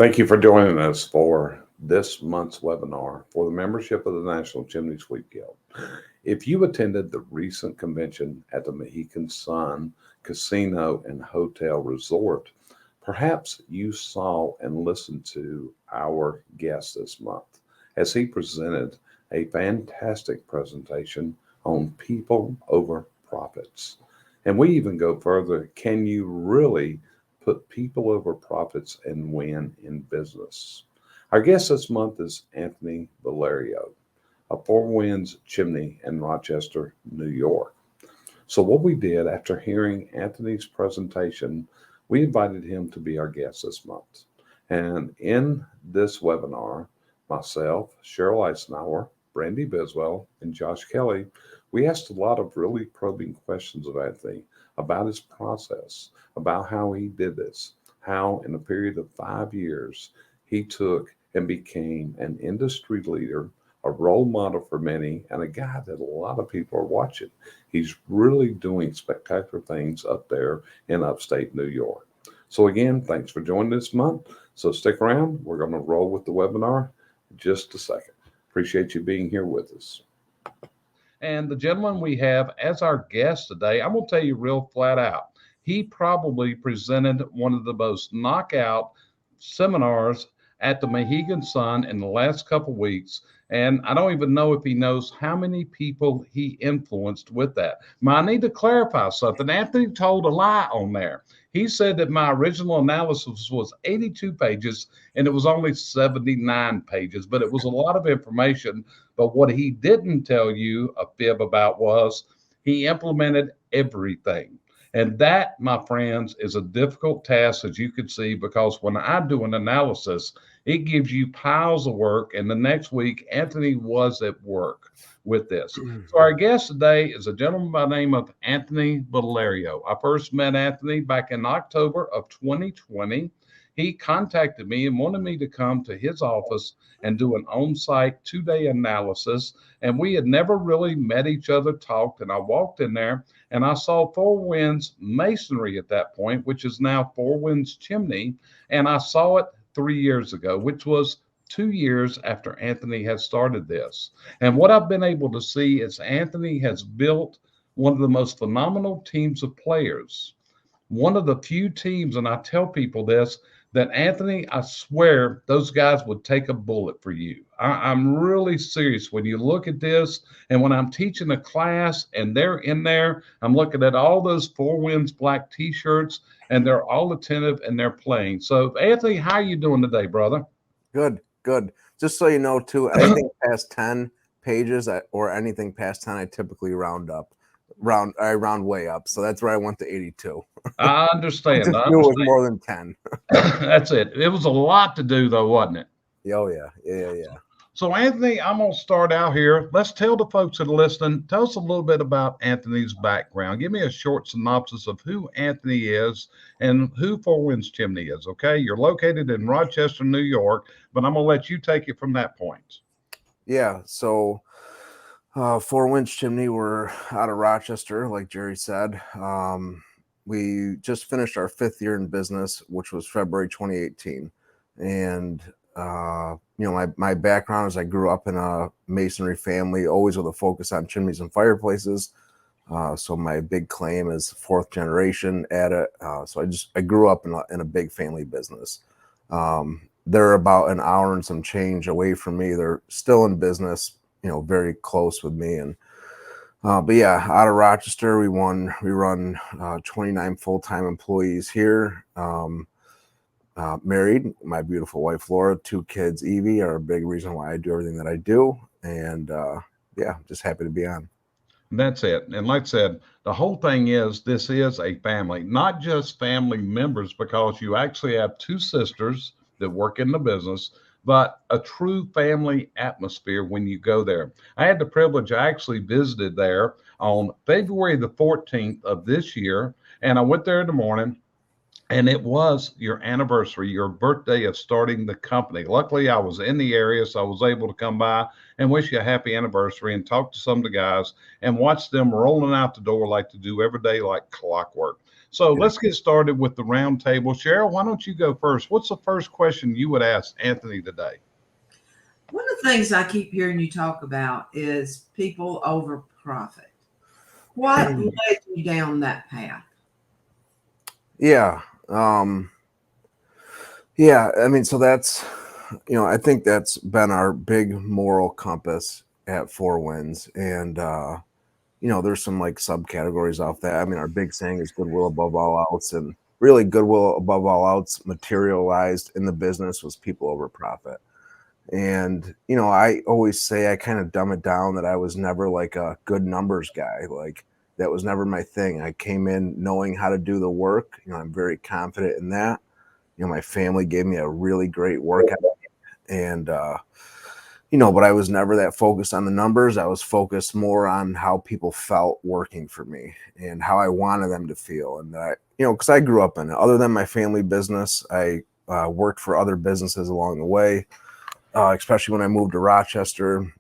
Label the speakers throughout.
Speaker 1: Thank you for joining us for this month's webinar for the membership of the National Chimney Sweep Guild. If you attended the recent convention at the Mohegan Sun Casino and Hotel Resort, perhaps you saw and listened to our guest this month as he presented a fantastic presentation on people over profits. And we even go further. Can you really put people over profits and win in business? Our guest this month is Anthony Valerio, a Four Winds chimney in Rochester, New York. So what we did after hearing Anthony's presentation, we invited him to be our guest this month. And in this webinar, myself, Cheryl Eisenhower, Brandy Biswell, and Josh Kelly, we asked a lot of really probing questions of Anthony about his process, about how he did this, how in a period of 5 years he took and became an industry leader, a role model for many, and a guy that a lot of people are watching. He's really doing spectacular things up there in upstate New York. So again, thanks for joining this month. So stick around. We're going to roll with the webinar in just a second. Appreciate you being here with us. And the gentleman we have as our guest today, I'm going to tell you real flat out, he probably presented one of the most knockout seminars at the Mohegan Sun in the last couple of weeks. And I don't even know if he knows how many people he influenced with that. Now, I need to clarify something. Anthony told a lie on there. He said that my original analysis was 82 pages and it was only 79 pages, but it was a lot of information. But what he didn't tell you a fib about was he implemented everything. And that, my friends, is a difficult task, as you can see, because when I do an analysis, it gives you piles of work. And the next week, Anthony was at work with this. So our guest today is a gentleman by the name of Anthony Valerio. I first met Anthony back in October of 2020. He contacted me and wanted me to come to his office and do an on-site 2-day analysis. And we had never really met each other, talked. And I walked in there and I saw Four Winds Masonry at that point, which is now Four Winds Chimney. And I saw it 3 years ago, which was 2 years after Anthony had started this. And what I've been able to see is Anthony has built one of the most phenomenal teams of players. One of the few teams, and I tell people this, that Anthony, I swear those guys would take a bullet for you. I'm really serious. When you look at this, and when I'm teaching a class and they're in there, I'm looking at all those Four Winds black t-shirts, and they're all attentive and they're playing. So, Anthony, how are you doing today, brother?
Speaker 2: Good. Just so you know, too, anything past 10 pages or anything past 10, I typically round up. I round way up. So that's where I went to 82.
Speaker 1: I understand.
Speaker 2: Just knew it was more than 10.
Speaker 1: That's it. It was a lot to do, though, wasn't it?
Speaker 2: Oh, yeah.
Speaker 1: So, Anthony, I'm going to start out here. Let's tell the folks that are listening, tell us a little bit about Anthony's background. Give me a short synopsis of who Anthony is and who Four Winds Chimney is, okay? You're located in Rochester, New York, but I'm going to let you take it from that point.
Speaker 2: Yeah, so Four Winds Chimney, we're out of Rochester, like Jerry said. We just finished our 5th year in business, which was February 2018. And my background is I grew up in a masonry family, always with a focus on chimneys and fireplaces. So my big claim is 4th generation at it. So I grew up in a big family business. They're about an hour and some change away from me. They're still in business, very close with me. And but yeah, out of Rochester, we run 29 full-time employees here. Married, my beautiful wife Laura, 2 kids, Evie, are a big reason why I do everything that I do. And just happy to be on.
Speaker 1: That's it. And like I said, the whole thing is this is a family, not just family members, because you actually have 2 sisters that work in the business, but a true family atmosphere when you go there. I had the privilege, I actually visited there on February the 14th of this year, and I went there in the morning. And it was your anniversary, your birthday of starting the company. Luckily, I was in the area, so I was able to come by and wish you a happy anniversary and talk to some of the guys and watch them rolling out the door like they do every day, like clockwork. So let's get started with the round table. Cheryl, why don't you go first? What's the first question you would ask Anthony today?
Speaker 3: One of the things I keep hearing you talk about is people over profit. What led you down that path?
Speaker 2: Yeah. Yeah. I mean, so that's, I think that's been our big moral compass at Four Winds. And, there's some like subcategories off that. I mean, our big saying is goodwill above all else, and really goodwill above all else materialized in the business was people over profit. And, I always say I kind of dumb it down that I was never like a good numbers guy. Like that was never my thing. I came in knowing how to do the work. I'm very confident in that. My family gave me a really great work ethic, and, but I was never that focused on the numbers. I was focused more on how people felt working for me and how I wanted them to feel. And that, because I grew up in it. Other than my family business, I worked for other businesses along the way, especially when I moved to Rochester.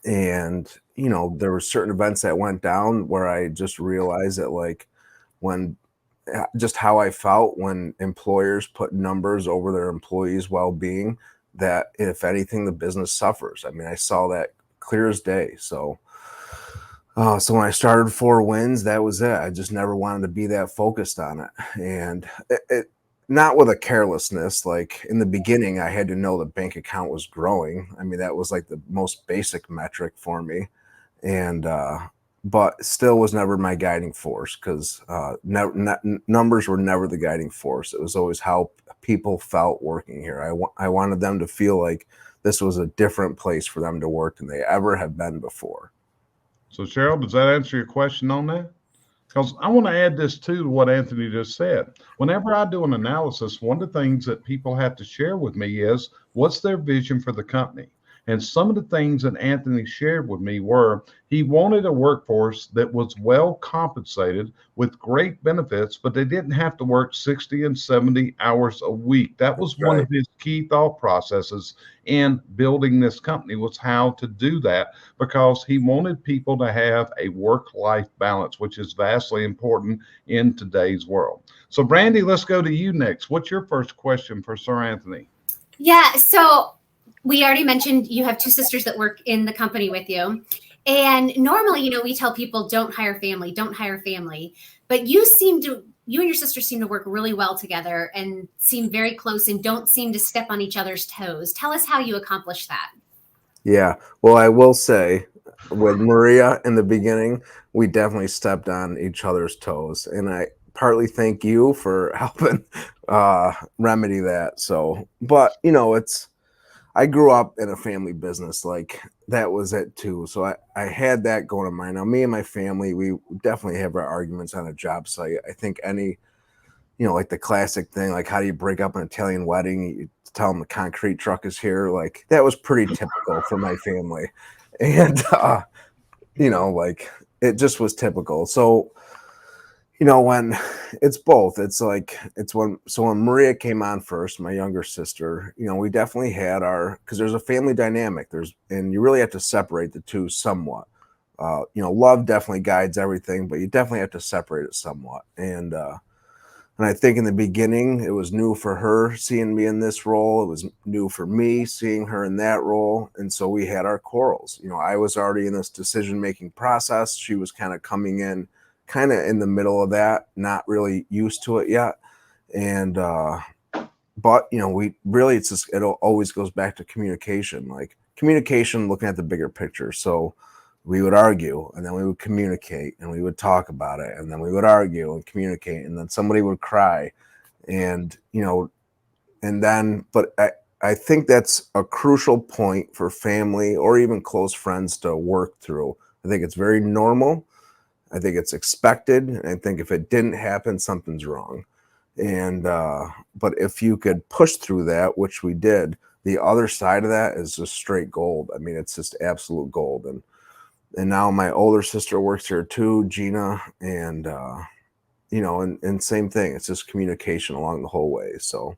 Speaker 2: And, there were certain events that went down where I just realized that like just how I felt when employers put numbers over their employees' well-being, that if anything, the business suffers. I mean, I saw that clear as day. So when I started Four Winds, that was it. I just never wanted to be that focused on it. And it not with a carelessness. Like in the beginning, I had to know the bank account was growing. I mean, that was like the most basic metric for me. And, but still was never my guiding force, because numbers were never the guiding force. It was always how people felt working here. I wanted them to feel like this was a different place for them to work than they ever have been before.
Speaker 1: So Cheryl, does that answer your question on that? Because I want to add this too to what Anthony just said. Whenever I do an analysis, one of the things that people have to share with me is what's their vision for the company. And some of the things that Anthony shared with me were he wanted a workforce that was well compensated with great benefits, but they didn't have to work 60 and 70 hours a week. That was one of his key thought processes in building this company, was how to do that, because he wanted people to have a work-life balance, which is vastly important in today's world. So Brandy, let's go to you next. What's your first question for Sir Anthony?
Speaker 4: Yeah, so we already mentioned you have two sisters that work in the company with you. And normally, we tell people don't hire family, but you and your sister seem to work really well together and seem very close and don't seem to step on each other's toes. Tell us how you accomplish that.
Speaker 2: Yeah, well, I will say with Maria in the beginning, we definitely stepped on each other's toes, and I partly thank you for helping remedy that. So, but I grew up in a family business, like that was it too. So I had that going on mind. Now, me and my family, we definitely have our arguments on a job site. I think like the classic thing, like how do you break up an Italian wedding? You tell them the concrete truck is here. Like that was pretty typical for my family. And, like it just was typical. So, when it's both, when Maria came on first, my younger sister, we definitely had because there's a family dynamic, and you really have to separate the two somewhat. Love definitely guides everything, but you definitely have to separate it somewhat. And I think in the beginning, it was new for her seeing me in this role. It was new for me seeing her in that role. And so we had our quarrels. I was already in this decision-making process. She was kind of coming in kind of in the middle of that, not really used to it yet. And, but we really, it always goes back to communication, looking at the bigger picture. So we would argue, and then we would communicate, and we would talk about it, and then we would argue and communicate, and then somebody would cry, and, and then, but I think that's a crucial point for family or even close friends to work through. I think it's very normal. I think it's expected. And I think if it didn't happen, something's wrong. And, but if you could push through that, which we did, the other side of that is just straight gold. I mean, it's just absolute gold. And now my older sister works here too, Gina, and, and same thing. It's just communication along the whole way. So.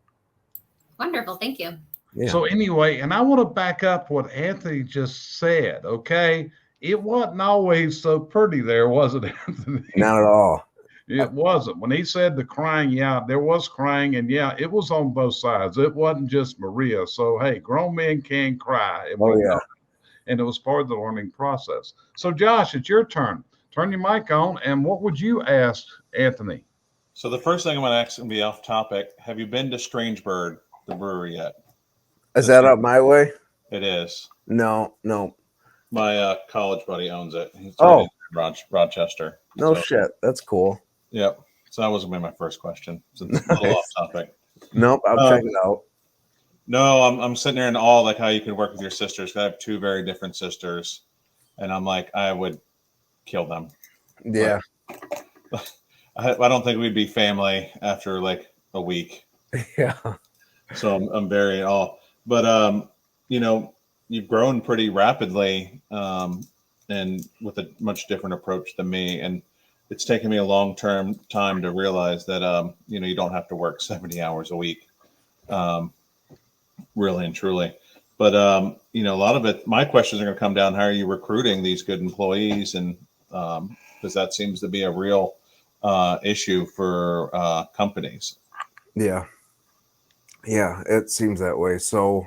Speaker 4: Wonderful. Thank you.
Speaker 1: Yeah. So anyway, and I want to back up what Anthony just said. Okay. It wasn't always so pretty there, was it, Anthony?
Speaker 2: Not at all.
Speaker 1: It wasn't. When he said the crying, yeah, there was crying, and yeah, it was on both sides. It wasn't just Maria. So hey, grown men can cry. And
Speaker 2: Oh
Speaker 1: we
Speaker 2: yeah.
Speaker 1: know, and it was part of the learning process. So Josh, it's your turn. Turn your mic on, and what would you ask Anthony?
Speaker 5: So the first thing I'm going to ask is going to be off topic. Have you been to Strange Bird, the brewery, yet?
Speaker 2: Is that up my way?
Speaker 5: It is.
Speaker 2: No.
Speaker 5: My college buddy owns it. He's
Speaker 2: Oh.
Speaker 5: right in Rochester.
Speaker 2: No
Speaker 5: So,
Speaker 2: shit. That's cool.
Speaker 5: Yep. So that wasn't my first question. Since it's a little off topic.
Speaker 2: Nope. I'll check it out.
Speaker 5: No, I'm sitting there in awe, like how you can work with your sisters. I have two very different sisters, and I'm like, I would kill them.
Speaker 2: Yeah.
Speaker 5: I don't think we'd be family after like a week.
Speaker 2: Yeah.
Speaker 5: So I'm very in awe. But you know, you've grown pretty rapidly, and with a much different approach than me. And it's taken me a long-term time to realize that you know, you don't have to work 70 hours a week, really and truly. But you know, a lot of it, my questions are going to come down: how are you recruiting these good employees? And because that seems to be a real issue for companies.
Speaker 2: Yeah. Yeah, it seems that way. So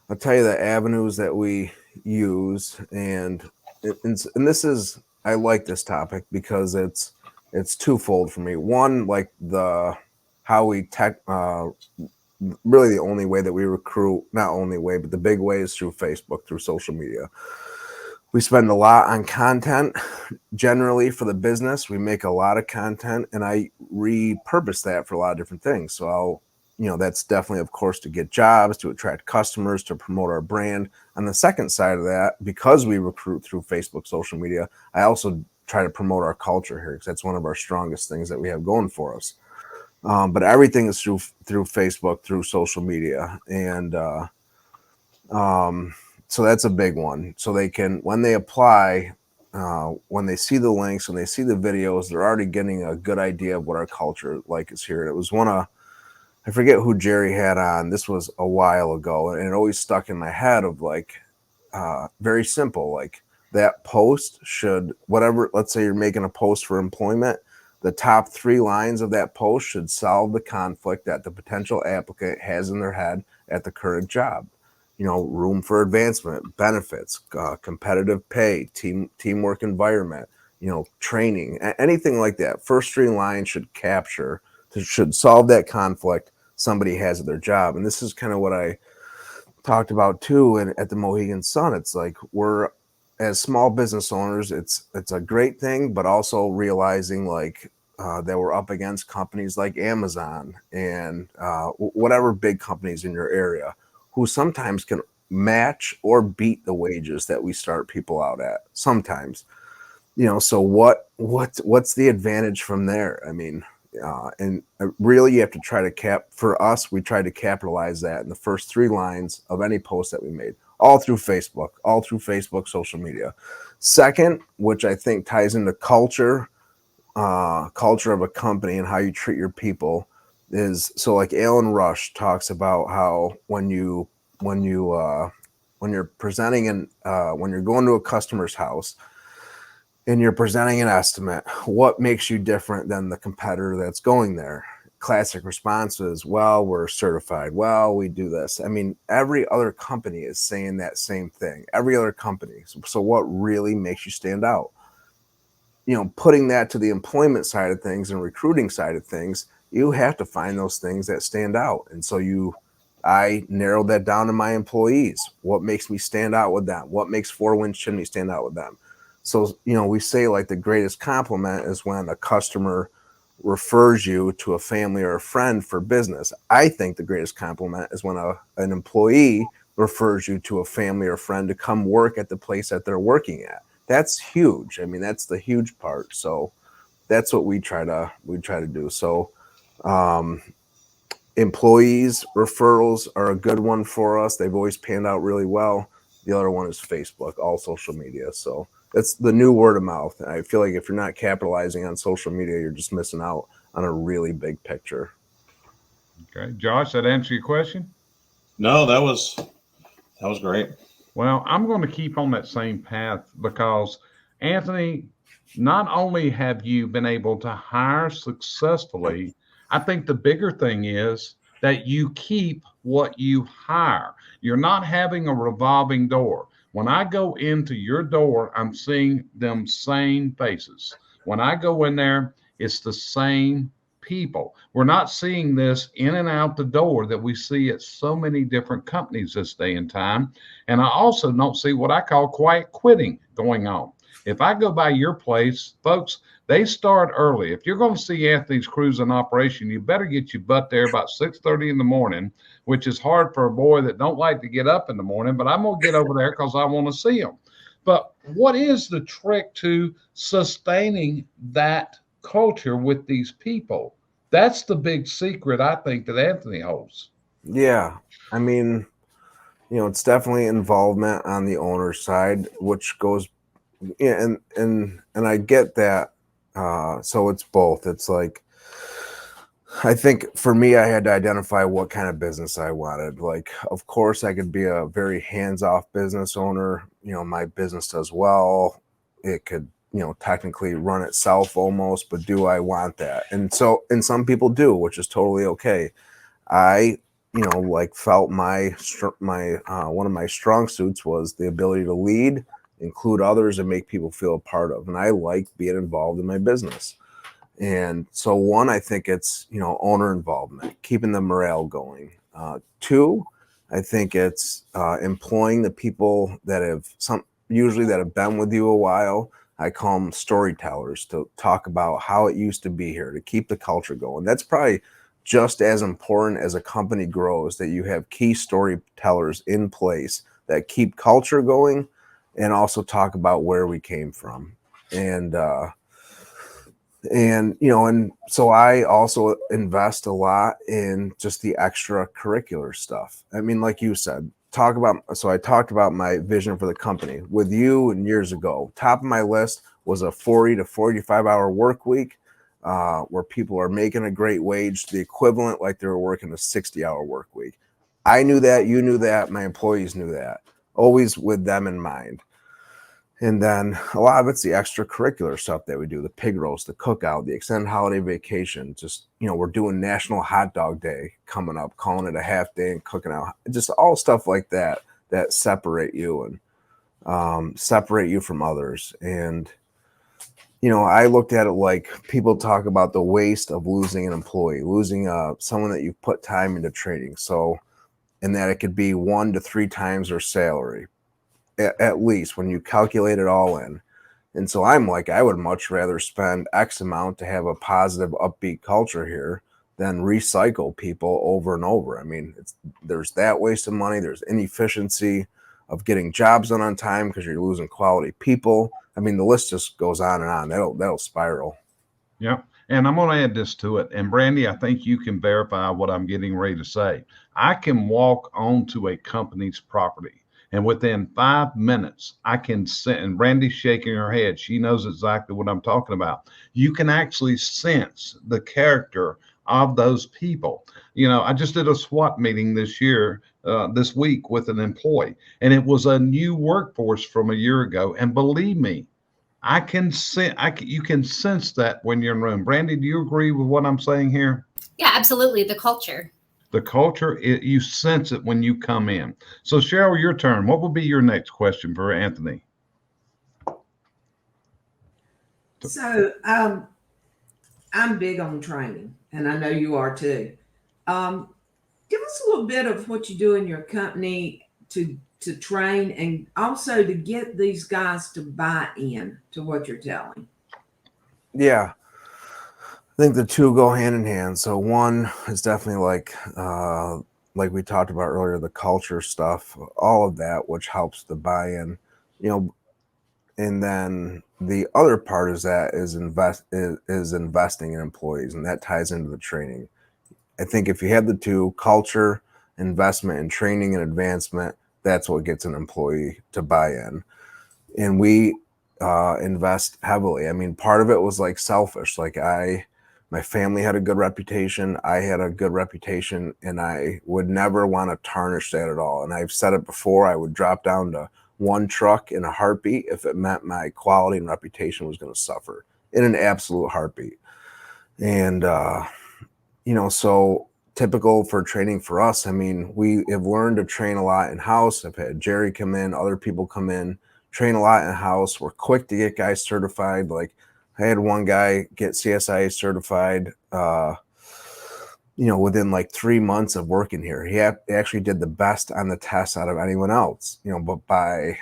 Speaker 2: I'll tell you the avenues that we use, and this is, I like this topic because it's twofold for me. One, like how we really the only way that we recruit, not only way, but the big way is through Facebook, through social media. We spend a lot on content generally for the business. We make a lot of content, and I repurpose that for a lot of different things. So that's definitely, of course, to get jobs, to attract customers, to promote our brand. On the second side of that, because we recruit through Facebook, social media, I also try to promote our culture here because that's one of our strongest things that we have going for us. But everything is through Facebook, through social media. And so that's a big one. So they can, when they apply, when they see the links, when they see the videos, they're already getting a good idea of what our culture like is here. And it was I forget who Jerry had on. This was a while ago, and it always stuck in my head of like, very simple. Like that post should, whatever, let's say you're making a post for employment, the top 3 lines of that post should solve the conflict that the potential applicant has in their head at the current job. Room for advancement, benefits, competitive pay, teamwork environment, training, anything like that. First 3 lines should solve that conflict somebody has at their job. And this is kind of what I talked about too. And at the Mohegan Sun, it's like we're, as small business owners, it's a great thing, but also realizing like that we're up against companies like Amazon and whatever big companies in your area who sometimes can match or beat the wages that we start people out at sometimes. So what's the advantage from there? I mean, and really you have to try to for us, we try to capitalize that in the first 3 lines of any post that we made, all through Facebook, social media. Second, which I think ties into culture of a company and how you treat your people, is so like Alan Rush talks about how when you're presenting when you're going to a customer's house and you're presenting an estimate, what makes you different than the competitor that's going there? Classic response is, well, we're certified. Well, we do this. I mean, every other company is saying that same thing. Every other company. So what really makes you stand out? Putting that to the employment side of things and recruiting side of things, you have to find those things that stand out. And so I narrowed that down to my employees. What makes me stand out with them? What makes Four Winds Chimney stand out with them? So, we say like the greatest compliment is when a customer refers you to a family or a friend for business. I think the greatest compliment is when an employee refers you to a family or friend to come work at the place that they're working at. That's huge. I mean, that's the huge part. So that's what we try to do. So employees referrals are a good one for us. They've always panned out really well. The other one is Facebook, all social media. So that's the new word of mouth. And I feel like if you're not capitalizing on social media, you're just missing out on a really big picture.
Speaker 1: Okay, Josh, that answer your question?
Speaker 5: No, that was great.
Speaker 1: Well, I'm going to keep on that same path because, Anthony, not only have you been able to hire successfully, I think the bigger thing is that you keep what you hire. You're not having a revolving door. When I go into your door, I'm seeing them same faces. When I go in there, it's the same people. We're not seeing this in and out the door that we see at so many different companies this day and time. And I also don't see what I call quiet quitting going on. If I go by your place, folks, they start early. If you're going to see Anthony's Cruise in operation, you better get your butt there about 6:30 in the morning, which is hard for a boy that don't like to get up in the morning, but I'm going to get over there because I want to see him. But what is the trick to sustaining that culture with these people? That's the big secret, I think, that Anthony holds.
Speaker 2: Yeah. I mean, it's definitely involvement on the owner's side, which goes, yeah, and I get that. So it's both. It's like, I think for me, I had to identify what kind of business I wanted. Like, of course, I could be a very hands-off business owner. My business does well. It could, technically run itself almost, but do I want that? And some people do, which is totally okay. I, felt my one of my strong suits was the ability to lead, include others, and make people feel a part of. And I like being involved in my business. And so one, I think it's, owner involvement, keeping the morale going. Two, I think it's employing the people that have usually that have been with you a while. I call them storytellers, to talk about how it used to be here, to keep the culture going. That's probably just as important as a company grows, that you have key storytellers in place that keep culture going and also talk about where we came from. And so I also invest a lot in just the extracurricular stuff. I mean, like you said, I talked about my vision for the company with you and years ago. Top of my list was a 40 to 45 hour work week, where people are making a great wage, the equivalent like they were working a 60-hour work week. I knew that, you knew that, my employees knew that, always with them in mind. And then a lot of it's the extracurricular stuff that we do, the pig roast, the cookout, the extended holiday vacation. Just, we're doing National Hot Dog Day coming up, calling it a half day and cooking out. Just all stuff like that separate you and separate you from others. And, I looked at it like people talk about the waste of losing an employee, losing someone that you've put time into training. So, and that it could be 1 to 3 times their salary, at least when you calculate it all in. And so I'm like, I would much rather spend X amount to have a positive, upbeat culture here than recycle people over and over. I mean, there's that waste of money. There's inefficiency of getting jobs done on time because you're losing quality people. I mean, the list just goes on and on. That'll spiral.
Speaker 1: Yeah. And I'm going to add this to it. And Brandy, I think you can verify what I'm getting ready to say. I can walk onto a company's property, and within 5 minutes, I can sense, and Brandy's shaking her head. She knows exactly what I'm talking about. You can actually sense the character of those people. I just did a SWAT meeting this week with an employee, and it was a new workforce from a year ago. And believe me, you can sense that when you're in the room. Brandy, do you agree with what I'm saying here?
Speaker 4: Yeah, absolutely. The culture.
Speaker 1: The culture, you sense it when you come in. So Cheryl, your turn. What will be your next question for Anthony?
Speaker 3: So I'm big on training, and I know you are too. Give us a little bit of what you do in your company to train, and also to get these guys to buy in to what you're telling.
Speaker 2: Yeah. I think the two go hand in hand. So one is definitely like we talked about earlier, the culture stuff, all of that, which helps the buy-in, and then the other part is investing in employees, and that ties into the training. I think if you have the two, culture, investment, and training and advancement, that's what gets an employee to buy in. And we invest heavily. I mean, part of it was like selfish. Like my family had a good reputation. I had a good reputation, and I would never want to tarnish that at all. And I've said it before, I would drop down to one truck in a heartbeat if it meant my quality and reputation was going to suffer, in an absolute heartbeat. And, so typical for training for us, I mean, we have learned to train a lot in-house. I've had Jerry come in, other people come in, train a lot in-house. We're quick to get guys certified. Like, I had one guy get CSIA certified, within like 3 months of working here. He actually did the best on the test out of anyone else, but by,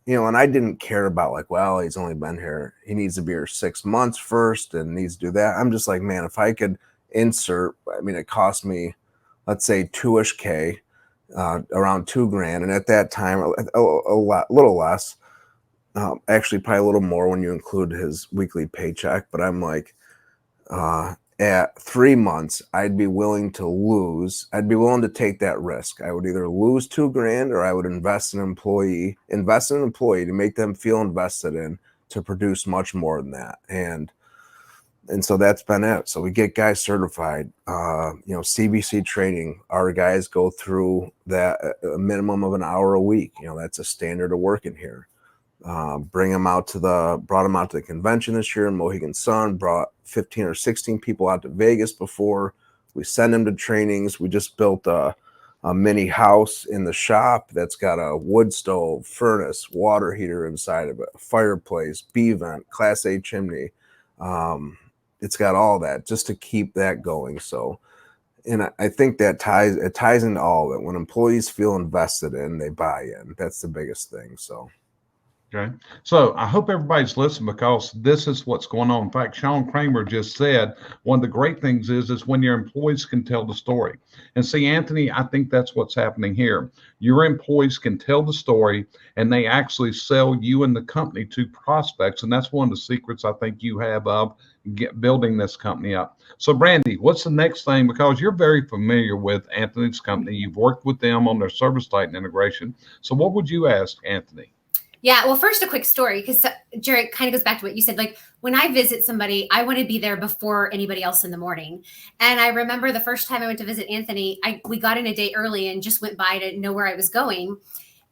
Speaker 2: and I didn't care about like, well, he's only been here. He needs to be here 6 months first and needs to do that. I'm just like, man, if I could insert, I mean, it cost me, let's say $2,000, around $2,000. And at that time, a little less, actually probably a little more when you include his weekly paycheck. But I'm like, at 3 months, I'd be willing to take that risk. I would either lose $2,000 or I would invest in an employee to make them feel invested in, to produce much more than that. And so that's been it. So we get guys certified, CBC training. Our guys go through that a minimum of an hour a week. That's a standard of working here. Brought them out to the convention this year in Mohegan Sun, brought 15 or 16 people out to Vegas before. We send them to trainings. We just built a mini house in the shop that's got a wood stove, furnace, water heater inside of it, fireplace, B-vent, Class A chimney. It's got all that just to keep that going. So, and I think that ties into all of it. When employees feel invested in, they buy in. That's the biggest thing. So.
Speaker 6: Okay. So I hope everybody's listening, because this is what's going on. In fact, Sean Kramer just said one of the great things is when your employees can tell the story. And see, Anthony, I think that's what's happening here. Your employees can tell the story, and they actually sell you and the company to prospects. And that's one of the secrets I think you have of building this company up. So Brandy, what's the next thing? Because you're very familiar with Anthony's company. You've worked with them on their service Titan integration. So what would you ask Anthony?
Speaker 4: Yeah, well, first, a quick story, because Jerry, kind of goes back to what you said. Like, when I visit somebody, I want to be there before anybody else in the morning. And I remember the first time I went to visit Anthony, we got in a day early and just went by to know where I was going.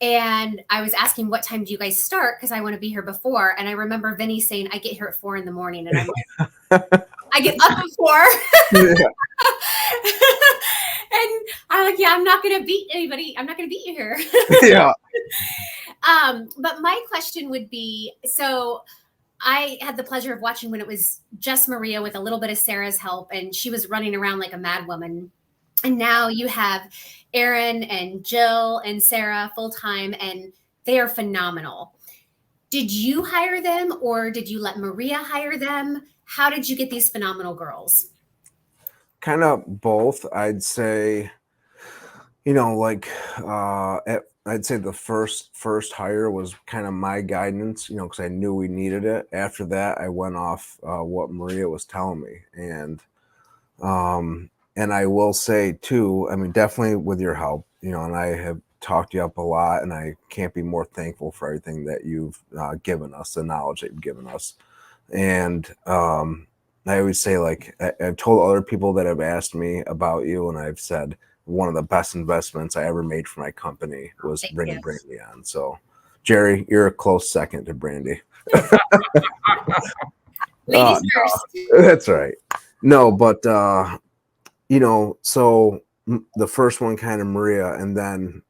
Speaker 4: And I was asking, what time do you guys start? Because I want to be here before. And I remember Vinny saying, I get here at 4 a.m. And I'm like, I get up at 4. Yeah. And I'm like, yeah, I'm not going to beat anybody. I'm not going to beat you here.
Speaker 2: Yeah.
Speaker 4: But my question would be, so I had the pleasure of watching when it was just Maria with a little bit of Sarah's help, and she was running around like a mad woman. And now you have Aaron and Jill and Sarah full-time, and they are phenomenal. Did you hire them, or did you let Maria hire them? How did you get these phenomenal girls?
Speaker 2: Kind of both. I'd say, I'd say the first hire was kind of my guidance, because I knew we needed it. After that, I went off what Maria was telling me. And I will say too, I mean, definitely with your help, and I have talked you up a lot, and I can't be more thankful for everything that you've given us, the knowledge that you've given us. And I always say, like, I've told other people that have asked me about you, and I've said, one of the best investments I ever made for my company was bringing Brandy on. So, Jerry, you're a close second to Brandy.
Speaker 4: Ladies first.
Speaker 2: No, that's right. No, but so the first one, kind of Maria, and then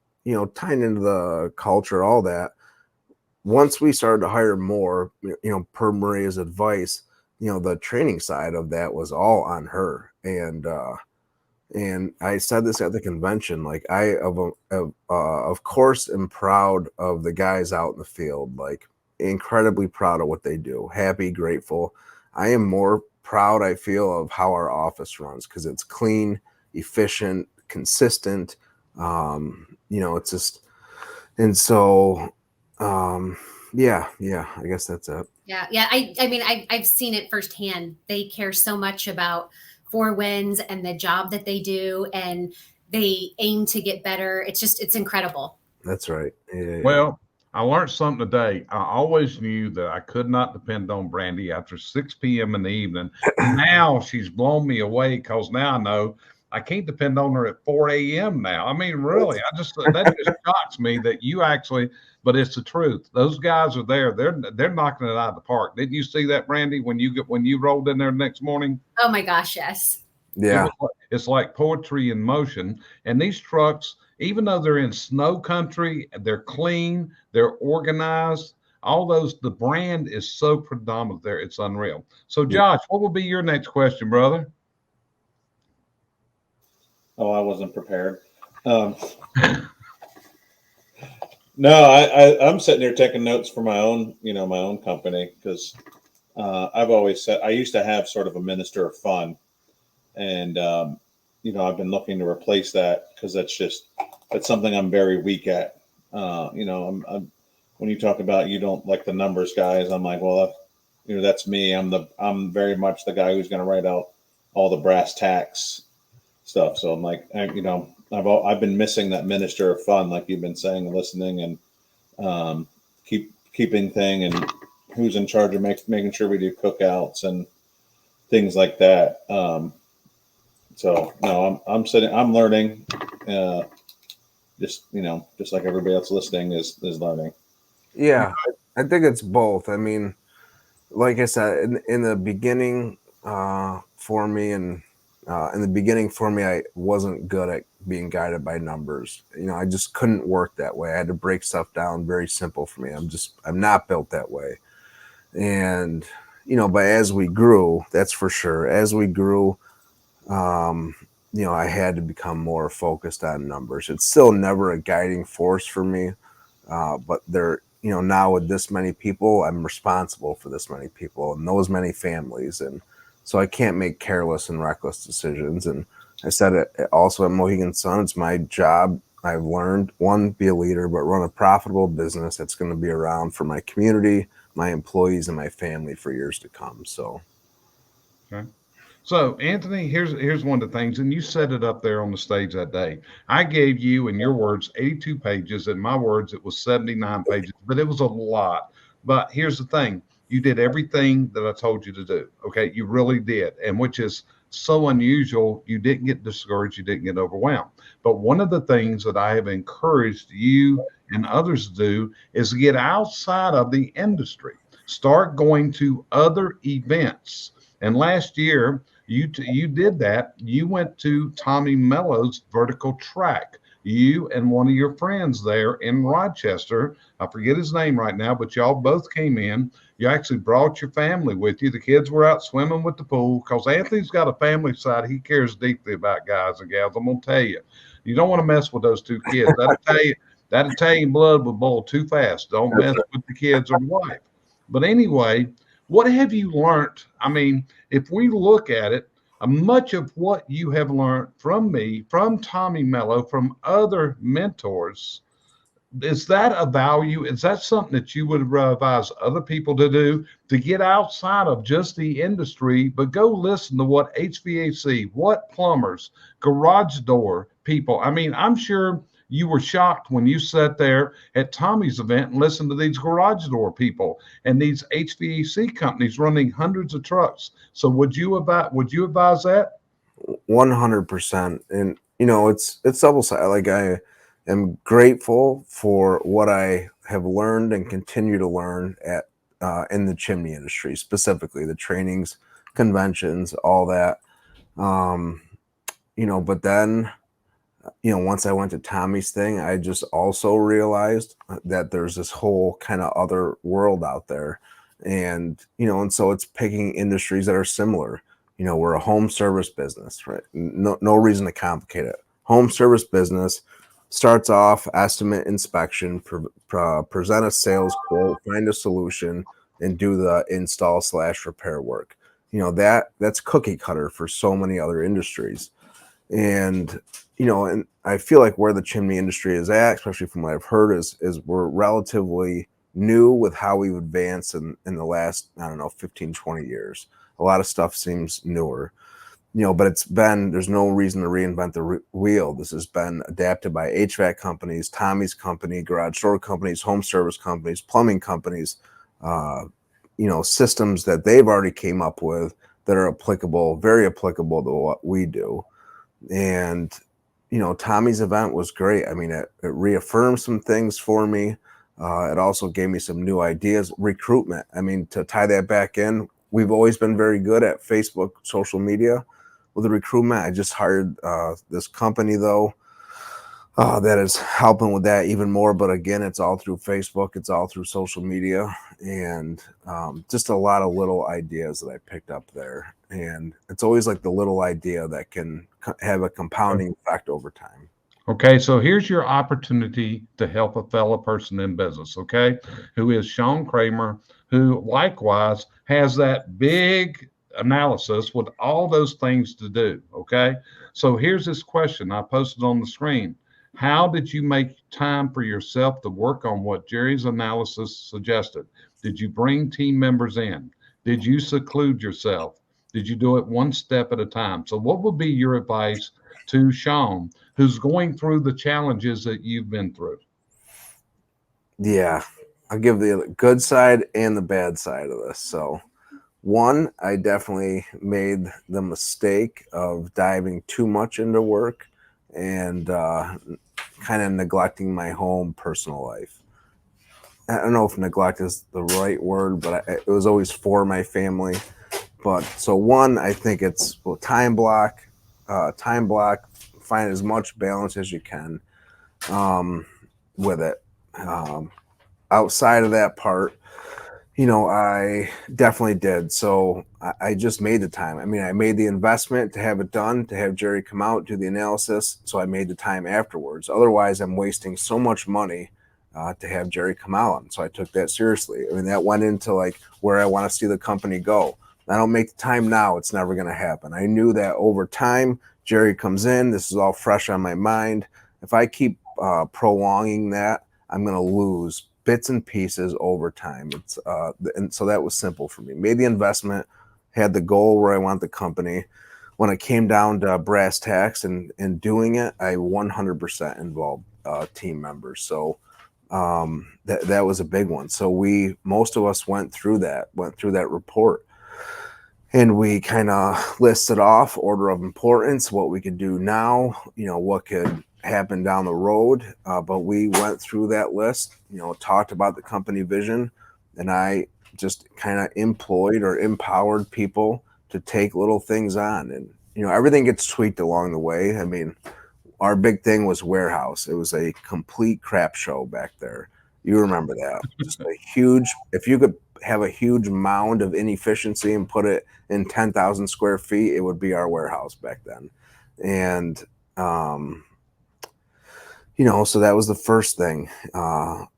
Speaker 2: tying into the culture, all that. Once we started to hire more, per Maria's advice, the training side of that was all on her. And I said this at the convention, like, I, of course, am proud of the guys out in the field, like, incredibly proud of what they do. Happy, grateful. I am more proud, I feel, of how our office runs, because it's clean, efficient, consistent. It's just, and so, yeah, I guess that's it.
Speaker 4: Yeah. I mean, I've seen it firsthand. They care so much about 4 Winds and the job that they do, and they aim to get better. It's incredible.
Speaker 2: That's right. Yeah.
Speaker 6: Well, I learned something today. I always knew that I could not depend on Brandy after 6 p.m. in the evening. Now she's blown me away, because now I know I can't depend on her at 4 a.m. now. I mean, really, that just shocks me that you actually, but it's the truth. Those guys are there. They're knocking it out of the park. Didn't you see that, Brandy, when you rolled in there the next morning?
Speaker 4: Oh my gosh, yes.
Speaker 2: Yeah.
Speaker 6: It's like poetry in motion. And these trucks, even though they're in snow country, they're clean, they're organized. All those, the brand is so predominant there. It's unreal. So, Josh, what will be your next question, brother?
Speaker 5: Oh, I wasn't prepared. No, I'm sitting here taking notes for my own, my own company, because I've always said I used to have sort of a minister of fun, and I've been looking to replace that because that's something I'm very weak at. I'm when you talk about you don't like the numbers guys, I'm like, well, that's me. I'm very much the guy who's going to write out all the brass tacks stuff. So I'm like, I've been missing that minister of fun, like you've been saying, listening and keeping thing, and who's in charge of making sure we do cookouts and things like that. So no, I'm learning. Just like everybody else listening is learning.
Speaker 2: Yeah, I think it's both. I mean, like I said, in the beginning, for me, I wasn't good at being guided by numbers. I just couldn't work that way. I had to break stuff down. Very simple for me. I'm not built that way. And, but as we grew, that's for sure. As we grew, I had to become more focused on numbers. It's still never a guiding force for me. But now with this many people, I'm responsible for this many people and those many families. And so I can't make careless and reckless decisions. And I said it also at Mohegan Sun, it's my job. I've learned, one, be a leader, but run a profitable business that's going to be around for my community, my employees, and my family for years to come. So,
Speaker 6: okay. So, Anthony, here's one of the things, and you set it up there on the stage that day. I gave you, in your words, 82 pages. In my words, it was 79 pages, but it was a lot. But here's the thing. You did everything that I told you to do. Okay. You really did. And which is so unusual. You didn't get discouraged. You didn't get overwhelmed. But one of the things that I have encouraged you and others to do is get outside of the industry. Start going to other events. And last year, you did that. You went to Tommy Mello's vertical track. You and one of your friends there in Rochester, I forget his name right now, but y'all both came in. You actually brought your family with you. The kids were out swimming with the pool because Anthony's got a family side. He cares deeply about guys and gals. I'm going to tell you, you don't want to mess with those two kids. That Italian blood will boil too fast. Don't mess with the kids or the wife. But anyway, what have you learned? I mean, if we look at it, much of what you have learned from me, from Tommy Mello, from other mentors, is that a value? Is that something that you would advise other people to do, to get outside of just the industry, but go listen to what HVAC, what plumbers, garage door people? I mean, I'm sure you were shocked when you sat there at Tommy's event and listened to these garage door people and these HVAC companies running hundreds of trucks. So would you advise that?
Speaker 2: 100%. And it's double sided. Like, I am grateful for what I have learned and continue to learn at in the chimney industry, specifically the trainings, conventions, all that. But then, once I went to Tommy's thing, I just also realized that there's this whole kind of other world out there. And, and so it's picking industries that are similar. We're a home service business, right? No reason to complicate it. Home service business starts off, estimate, inspection, present a sales quote, find a solution, and do the install/repair work. That's cookie cutter for so many other industries. And and I feel like where the chimney industry is at, especially from what I've heard, is we're relatively new with how we've advanced in the last, 15, 20 years. A lot of stuff seems newer, but there's no reason to reinvent the wheel. This has been adapted by HVAC companies, Tommy's company, garage door companies, home service companies, plumbing companies, systems that they've already came up with that are very applicable to what we do. And, Tommy's event was great. I mean, it reaffirmed some things for me. It also gave me some new ideas. Recruitment. I mean, to tie that back in, we've always been very good at Facebook, social media with the recruitment. I just hired this company, though, that is helping with that even more. But again, it's all through Facebook. It's all through social media, and just a lot of little ideas that I picked up there. And it's always like the little idea that can have a compounding effect over time.
Speaker 6: Okay, so here's your opportunity to help a fellow person in business, okay, who is Sean Kramer, who likewise has that big analysis with all those things to do, okay? So here's this question I posted on the screen. How did you make time for yourself to work on what Jerry's analysis suggested? Did you bring team members in? Did you seclude yourself? Did you do it one step at a time? So what would be your advice to Sean, who's going through the challenges that you've been through?
Speaker 2: Yeah, I'll give the good side and the bad side of this. So, one, I definitely made the mistake of diving too much into work and kind of neglecting my home personal life. I don't know if neglect is the right word, but it was always for my family. But so one, I think it's time block, find as much balance as you can with it. Outside of that part, I definitely did. So I just made the time. I mean, I made the investment to have it done, to have Jerry come out, do the analysis. So I made the time afterwards. Otherwise, I'm wasting so much money to have Jerry come out. And so I took that seriously. I mean, that went into like where I want to see the company go. I don't make the time now, it's never going to happen. I knew that over time, Jerry comes in, this is all fresh on my mind. If I keep prolonging that, I'm going to lose bits and pieces over time. And so that was simple for me. Made the investment, had the goal where I want the company. When it came down to brass tacks and doing it, I 100% involved team members. So that was a big one. So most of us went through that report. And we kind of listed off order of importance, what we could do now, what could happen down the road. But we went through that list, talked about the company vision, and I just kind of employed or empowered people to take little things on. And, everything gets tweaked along the way. I mean, our big thing was warehouse. It was a complete crap show back there. You remember that. Just a huge, if you could have a huge mound of inefficiency and put it in 10,000 square feet, it would be our warehouse back then. And, so that was the first thing, that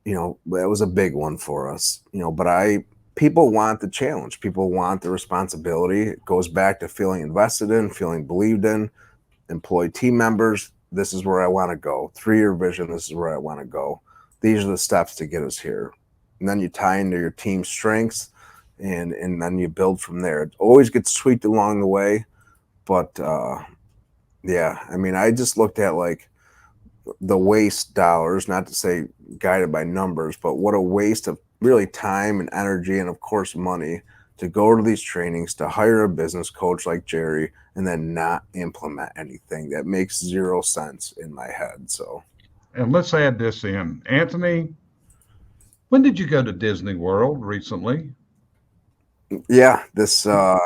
Speaker 2: was a big one for us, but people want the challenge. People want the responsibility. It goes back to feeling invested in, feeling believed in, employ team members. This is where I want to go. 3-year vision. This is where I want to go. These are the steps to get us here. And then you tie into your team's strengths and then you build from there. It always gets tweaked along the way. But yeah, I mean, I just looked at like the waste dollars, not to say guided by numbers, but what a waste of really time and energy and of course money to go to these trainings, to hire a business coach like Jerry and then not implement anything. That makes 0 sense in my head. So,
Speaker 6: and let's add this in. Anthony, when did you go to Disney World recently?
Speaker 2: Yeah, this right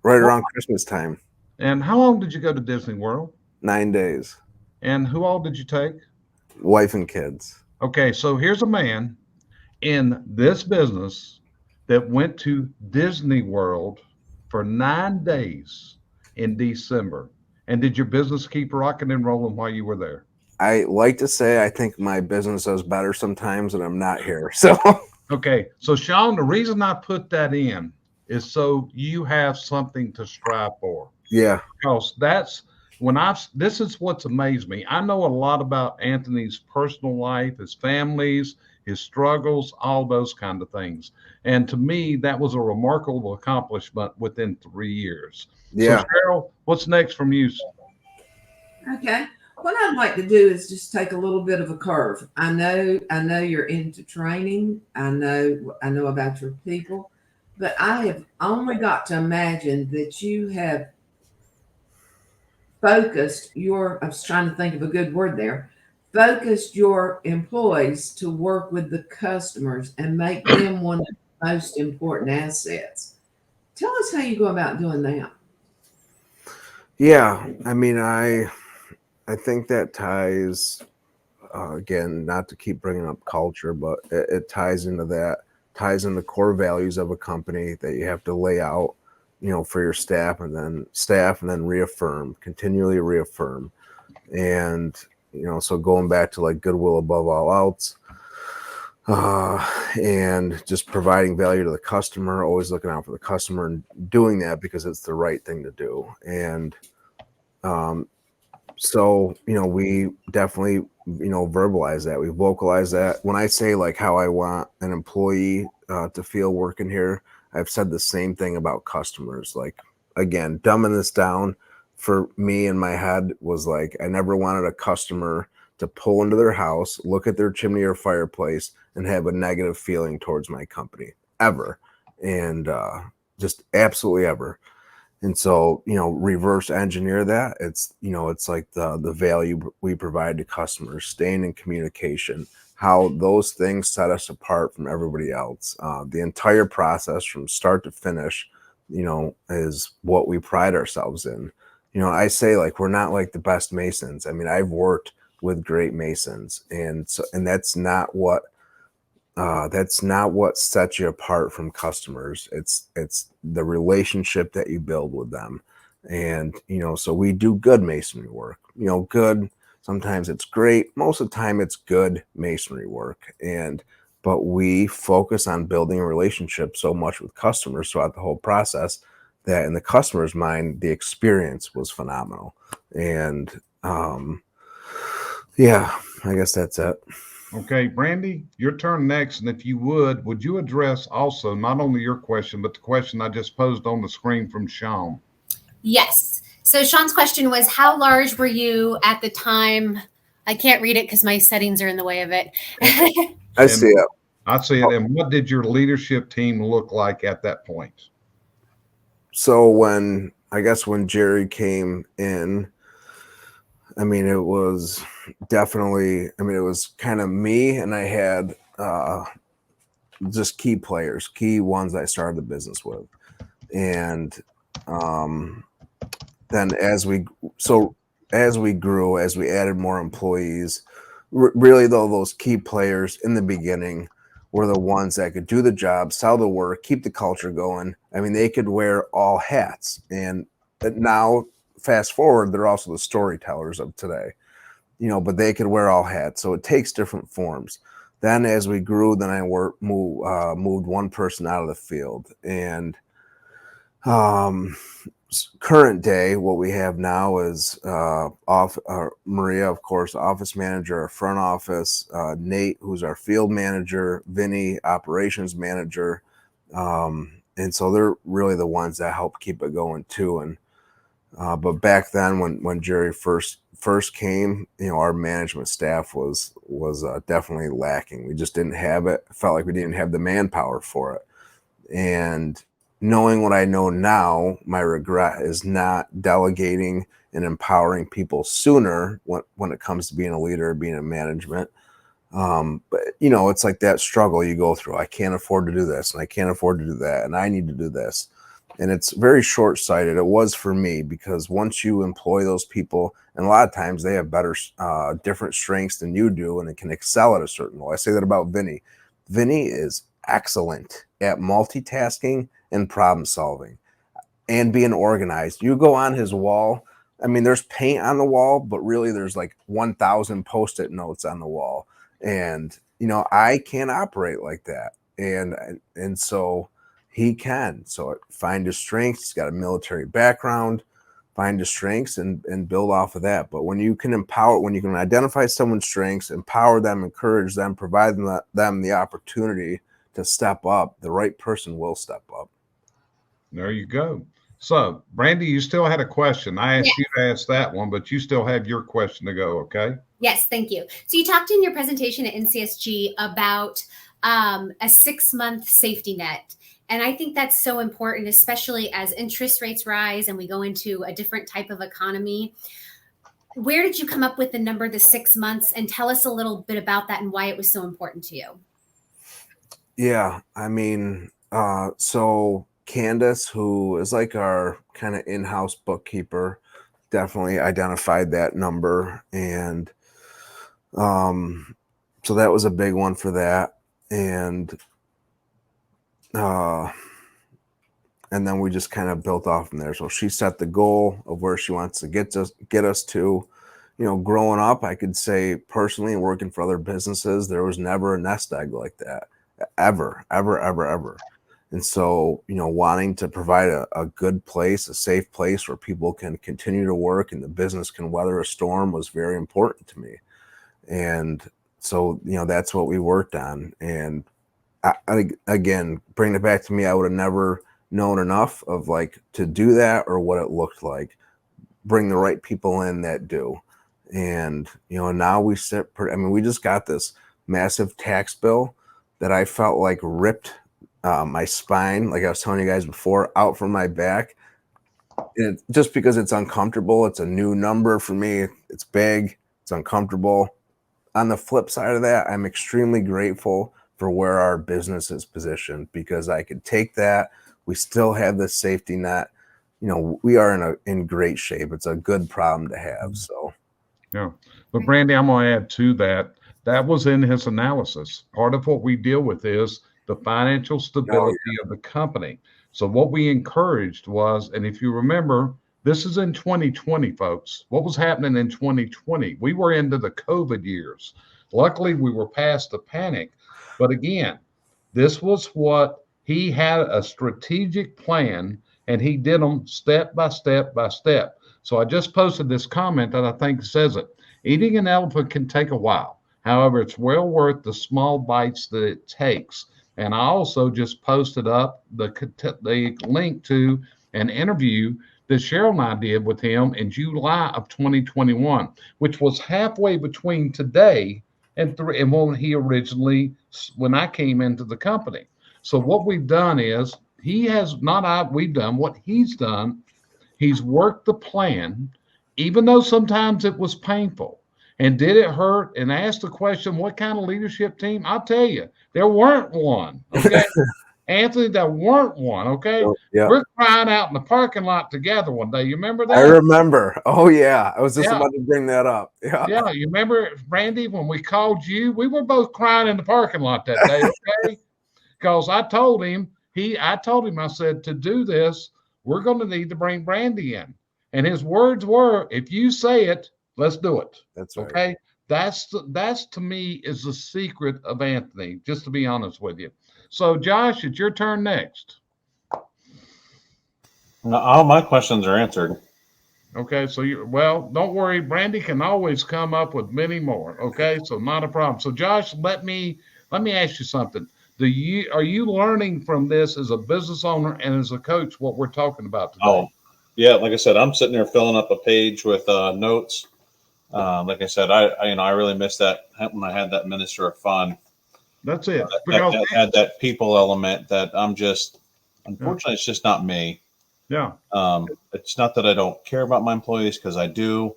Speaker 2: around Christmas time.
Speaker 6: And how long did you go to Disney World?
Speaker 2: 9 days.
Speaker 6: And who all did you take?
Speaker 2: Wife and kids.
Speaker 6: Okay, so here's a man in this business that went to Disney World for 9 days in December. And did your business keep rocking and rolling while you were there?
Speaker 2: I like to say I think my business does better sometimes when I'm not here. So
Speaker 6: okay, so Sean, the reason I put that in is so you have something to strive for.
Speaker 2: Yeah,
Speaker 6: because this is what's amazed me. I know a lot about Anthony's personal life, his families, his struggles, all those kind of things. And to me, that was a remarkable accomplishment within 3 years.
Speaker 2: Yeah.
Speaker 6: So Cheryl, what's next from you?
Speaker 3: Okay. What I'd like to do is just take a little bit of a curve. I know you're into training. I know about your people, but I have only got to imagine that you have focused your, I was trying to think of a good word there, focused your employees to work with the customers and make them one of the most important assets. Tell us how you go about doing that.
Speaker 2: Yeah, I mean, I think that ties again, not to keep bringing up culture, but it ties into that, ties into core values of a company that you have to lay out, you know, for your staff, and then reaffirm, continually reaffirm. And, you know, so going back to like goodwill above all else, and just providing value to the customer, always looking out for the customer and doing that because it's the right thing to do. And so, you know, we definitely, you know, verbalize that. We vocalize that. When I say like how I want an employee to feel working here, I've said the same thing about customers. Like, again, dumbing this down for me in my head was like, I never wanted a customer to pull into their house, look at their chimney or fireplace, and have a negative feeling towards my company ever. And just absolutely ever. And so, you know, reverse engineer that. It's, you know, it's like the value we provide to customers, staying in communication, how those things set us apart from everybody else. The entire process from start to finish, you know, is what we pride ourselves in. You know, I say like, we're not like the best masons. I mean, I've worked with great masons, and so, and that's not what sets you apart from customers. It's the relationship that you build with them. And, you know, so we do good masonry work, you know, good. Sometimes it's great. Most of the time it's good masonry work. But we focus on building a relationship so much with customers throughout the whole process that in the customer's mind, the experience was phenomenal. And, yeah, I guess that's it.
Speaker 6: Okay, Brandy, your turn next. And if you would you address also not only your question, but the question I just posed on the screen from Sean?
Speaker 4: Yes. So Sean's question was, how large were you at the time? I can't read it because my settings are in the way of it.
Speaker 2: I see it.
Speaker 6: I see it. And what did your leadership team look like at that point?
Speaker 2: So when Jerry came in, I mean, it was definitely, I mean, it was kind of me, and I had just key players, key ones I started the business with. And then as we grew, as we added more employees, really though, those key players in the beginning were the ones that could do the job, sell the work, keep the culture going. I mean, they could wear all hats. And now, fast forward, they're also the storytellers of today, you know, but they could wear all hats. So it takes different forms. Then as we grew, then I moved one person out of the field. And current day, what we have now is Maria, of course, office manager, our front office, Nate, who's our field manager, Vinny, operations manager. And so they're really the ones that help keep it going too. And but back then, when Jerry first came, you know, our management staff was definitely lacking. We just didn't have it. Felt like we didn't have the manpower for it. And knowing what I know now, my regret is not delegating and empowering people sooner when it comes to being a leader, being in management. But you know, it's like that struggle you go through. I can't afford to do this, and I can't afford to do that, and I need to do this. And it's very short-sighted. It was for me, because once you employ those people, and a lot of times they have better, different strengths than you do, and it can excel at a certain role. I say that about Vinny. Vinny is excellent at multitasking and problem solving and being organized. You go on his wall. I mean, there's paint on the wall, but really there's like 1,000 Post-it notes on the wall. And, you know, I can't operate like that. And so he can. So find his strengths. He's got a military background. Find his strengths and build off of that. But when you can empower, when you can identify someone's strengths, empower them, encourage them, provide them the opportunity to step up, the right person will step up.
Speaker 6: There you go. So, Brandy, you still had a question. I asked you to ask that one, but you still have your question to go, okay?
Speaker 4: Yes, thank you. So you talked in your presentation at NCSG about a 6-month safety net. And I think that's so important, especially as interest rates rise and we go into a different type of economy. Where did you come up with the number, the 6 months, and tell us a little bit about that and why it was so important to you?
Speaker 2: Yeah, I mean, so Candace, who is like our kind of in-house bookkeeper, definitely identified that number, and so that was a big one for that, and then we just kind of built off from there. So she set the goal of where she wants to get us to. You know, growing up, I could say personally, and working for other businesses, there was never a nest egg like that, ever. And so, you know, wanting to provide a good place, a safe place where people can continue to work and the business can weather a storm was very important to me. And so, you know, that's what we worked on. And again, bringing it back to me, I would have never known enough of like to do that or what it looked like. Bring the right people in that do. And, you know, now we we just got this massive tax bill that I felt like ripped my spine, like I was telling you guys before, out from my back. And just because it's uncomfortable, it's a new number for me. It's big, it's uncomfortable. On the flip side of that, I'm extremely grateful for where our business is positioned because I could take that. We still have this safety net. You know, we are in great shape. It's a good problem to have. So.
Speaker 6: Yeah. But Brandy, I'm going to add to that. That was in his analysis. Part of what we deal with is the financial stability of the company. So what we encouraged was, and if you remember, this is in 2020, folks. What was happening in 2020? We were into the COVID years. Luckily, we were past the panic. But again, this was what he had, a strategic plan, and he did them step by step by step. So I just posted this comment that I think says it. Eating an elephant can take a while. However, it's well worth the small bites that it takes. And I also just posted up the link to an interview that Cheryl and I did with him in July of 2021, which was halfway between today and when I came into the company. So what we've done is what he's done. He's worked the plan, even though sometimes it was painful. And did it hurt? And asked the question, what kind of leadership team? I'll tell you, there weren't one. Okay. Anthony, there weren't one. Okay.
Speaker 2: Yeah.
Speaker 6: We're crying out in the parking lot together one day. You remember that?
Speaker 2: I remember. Oh, yeah. I was just about to bring that up. Yeah.
Speaker 6: Yeah. You remember, Randy, when we called you, we were both crying in the parking lot that day. Okay. Because I told him, I said, to do this, we're going to need to bring Brandy in. And his words were, if you say it, let's do it.
Speaker 2: That's right.
Speaker 6: Okay. That's to me is the secret of Anthony, just to be honest with you. So Josh, it's your turn next.
Speaker 5: All my questions are answered.
Speaker 6: Okay. So don't worry. Brandy can always come up with many more. Okay. So not a problem. So Josh, let me ask you something. Are you learning from this as a business owner and as a coach what we're talking about today?
Speaker 5: Oh, yeah. Like I said, I'm sitting there filling up a page with notes. Like I said, I really missed that when I had that Minister of Fun.
Speaker 6: That's it.
Speaker 5: I had that people element that unfortunately, it's just not me.
Speaker 6: Yeah.
Speaker 5: It's not that I don't care about my employees because I do.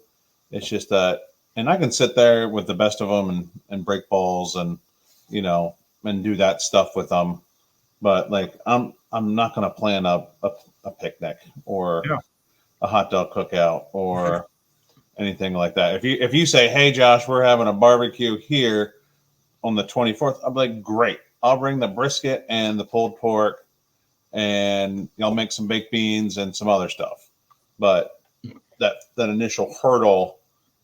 Speaker 5: It's just that, and I can sit there with the best of them and break balls and, and do that stuff with them. But like, I'm not going to plan a picnic or a hot dog cookout or anything like that. If you say, hey, Josh, we're having a barbecue here on the 24th, I'll be like, great. I'll bring the brisket and the pulled pork and I'll make some baked beans and some other stuff. But that initial hurdle,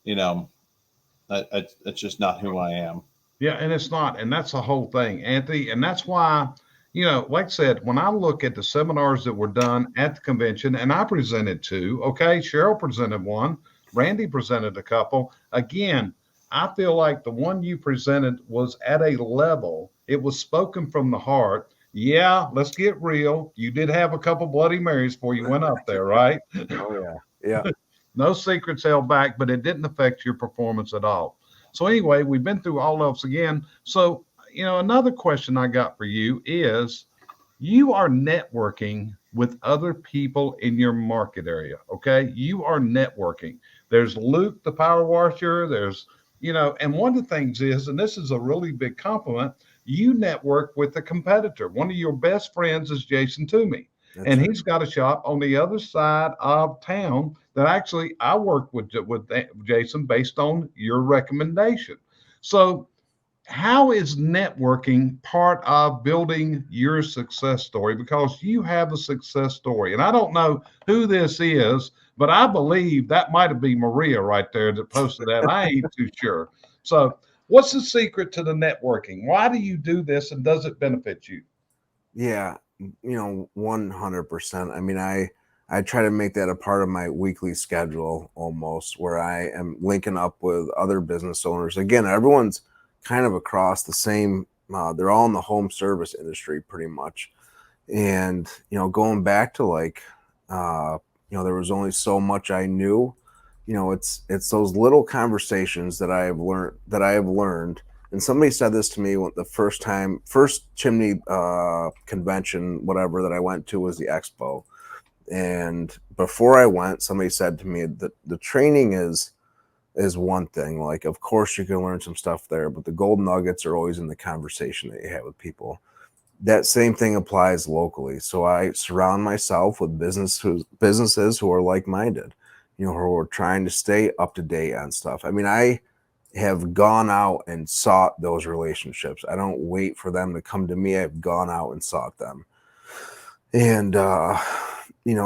Speaker 5: it's just not who I am.
Speaker 6: Yeah, and it's not. And that's the whole thing, Anthony. And that's why, like I said, when I look at the seminars that were done at the convention, and I presented two, okay, Cheryl presented one, Randy presented a couple. Again, I feel like the one you presented was at a level, it was spoken from the heart. Yeah, let's get real. You did have a couple Bloody Marys before you went up there, right?
Speaker 2: Oh, yeah. Yeah.
Speaker 6: No secrets held back, but it didn't affect your performance at all. So anyway, we've been through all of us again. So, another question I got for you is, You are networking with other people in your market area. Okay. You are networking. There's Luke, the power washer. There's, and one of the things is, and this is a really big compliment, you network with a competitor. One of your best friends is Jason Toomey.
Speaker 2: That's
Speaker 6: And
Speaker 2: right.
Speaker 6: he's got a shop on the other side of town that actually I worked with Jason based on your recommendation. So how is networking part of building your success story? Because you have a success story. And I don't know who this is, but I believe that might have been Maria right there that posted that. I ain't too sure. So, what's the secret to the networking? Why do you do this and does it benefit you?
Speaker 2: Yeah, 100%. I mean, I try to make that a part of my weekly schedule almost, where I am linking up with other business owners. Again, everyone's kind of across the same, they're all in the home service industry pretty much. And, going back to like, there was only so much I knew. It's those little conversations that I have learned. And somebody said this to me when the first chimney convention, whatever, that I went to was the expo. And before I went, somebody said to me that the training is one thing. Like, of course you can learn some stuff there, but the gold nuggets are always in the conversation that you have with people. That same thing applies locally. So I surround myself with businesses who are like-minded, who are trying to stay up to date on stuff. I mean, I have gone out and sought those relationships. I don't wait for them to come to me. I've gone out and sought them. And,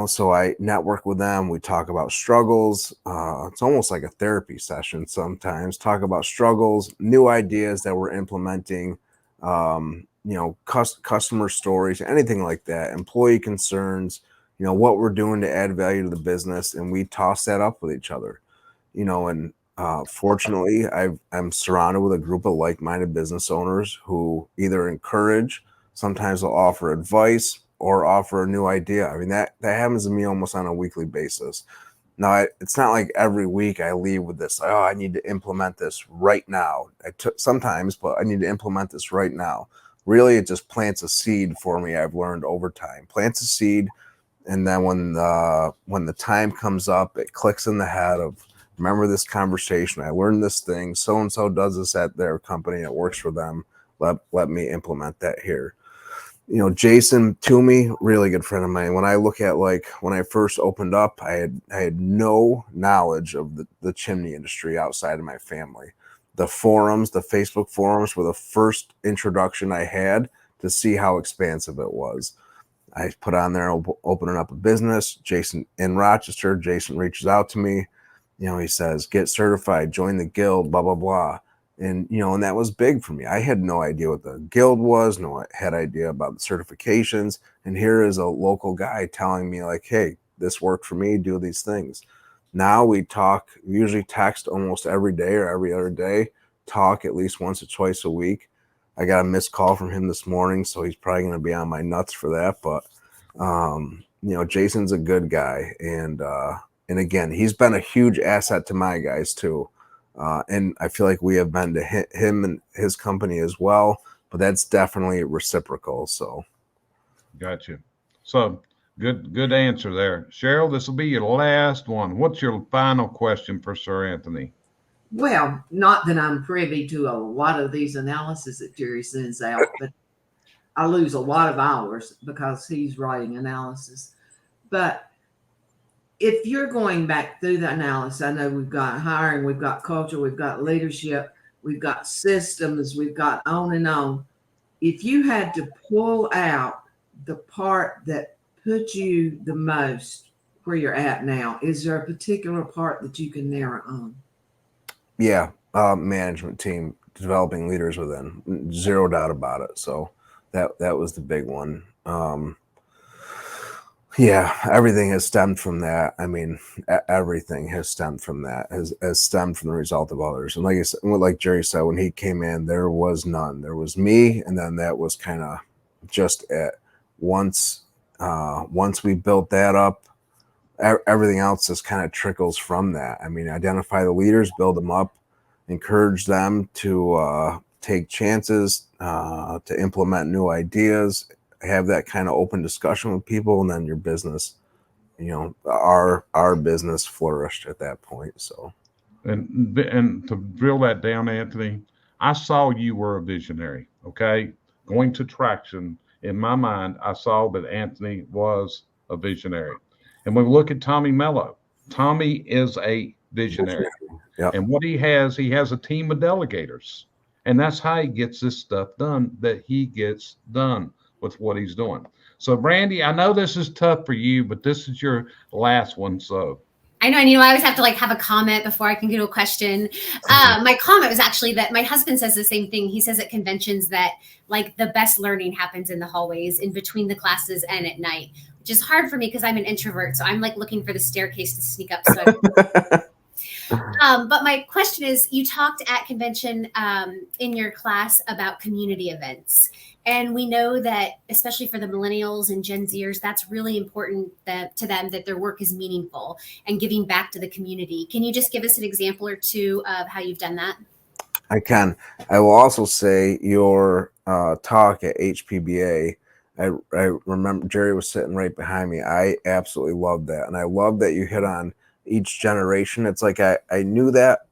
Speaker 2: so I network with them. We talk about struggles. It's almost like a therapy session sometimes. Talk about struggles, new ideas that we're implementing, customer stories, anything like that, employee concerns, what we're doing to add value to the business. And we toss that up with each other, and fortunately, I'm surrounded with a group of like-minded business owners who either encourage, sometimes they'll offer advice or offer a new idea. I mean, that happens to me almost on a weekly basis. Now, it's not like every week I leave with this, oh, I need to implement this right now. Sometimes, but I need to implement this right now. Really, it just plants a seed for me. I've learned over time, plants a seed. And then when the time comes up, it clicks in the head of, remember this conversation. I learned this thing. So-and-so does this at their company. It works for them. Let me implement that here. Jason Toomey, really good friend of mine. When I look at when I first opened up, I had no knowledge of the chimney industry outside of my family. The forums, the Facebook forums were the first introduction I had to see how expansive it was. I put on there opening up a business. Jason in Rochester, Jason reaches out to me. He says, get certified, join the guild, blah, blah, blah. And, and that was big for me. I had no idea what the guild was, had idea about the certifications. And here is a local guy telling me hey, this worked for me, do these things. Now we usually text almost every day or every other day, talk at least once or twice a week. I got a missed call from him this morning, so he's probably going to be on my nuts for that. But, Jason's a good guy. And again, he's been a huge asset to my guys too. And I feel like we have been to him and his company as well, but that's definitely reciprocal. So.
Speaker 6: Gotcha. So good answer there. Cheryl, this will be your last one. What's your final question for Sir Anthony?
Speaker 3: Well, not that I'm privy to a lot of these analyses that Jerry sends out, but I lose a lot of hours because he's writing analysis. But if you're going back through the analysis, I know we've got hiring, we've got culture, we've got leadership, we've got systems, we've got on and on. If you had to pull out the part that put you the most where you're at now, is there a particular part that you can narrow on?
Speaker 2: Yeah, management team, developing leaders within, zero doubt about it. So that was the big one. Yeah, everything has stemmed from that. I mean, everything has stemmed from that, has stemmed from the result of others. And like Jerry said, when he came in, there was none. There was me, and then that was kind of just it. Once we built that up, everything else just kind of trickles from that. I mean, identify the leaders, build them up, encourage them to take chances, to implement new ideas, have that kind of open discussion with people, and then your business, our business flourished at that point. So,
Speaker 6: And to drill that down, Anthony, I saw you were a visionary. Okay, going to Traction, in my mind, I saw that Anthony was a visionary. And when we look at Tommy Mello, Tommy is a visionary.
Speaker 2: Yep.
Speaker 6: And what he has a team of delegators. And that's how he gets this stuff done, that he gets done with what he's doing. So, Brandy, I know this is tough for you, but this is your last one. So,
Speaker 4: I know, and I always have to have a comment before I can get to a question. My comment was actually that my husband says the same thing. He says at conventions that the best learning happens in the hallways, in between the classes, and at night, which is hard for me because I'm an introvert. So I'm looking for the staircase to sneak up. But my question is, you talked at convention in your class about community events. And we know that, especially for the millennials and Gen Zers, that's really important to them, that their work is meaningful and giving back to the community. Can you just give us an example or two of how you've done that?
Speaker 2: I can. I will also say your talk at HPBA, I remember Jerry was sitting right behind me. I absolutely loved that. And I love that you hit on each generation. It's like I knew that.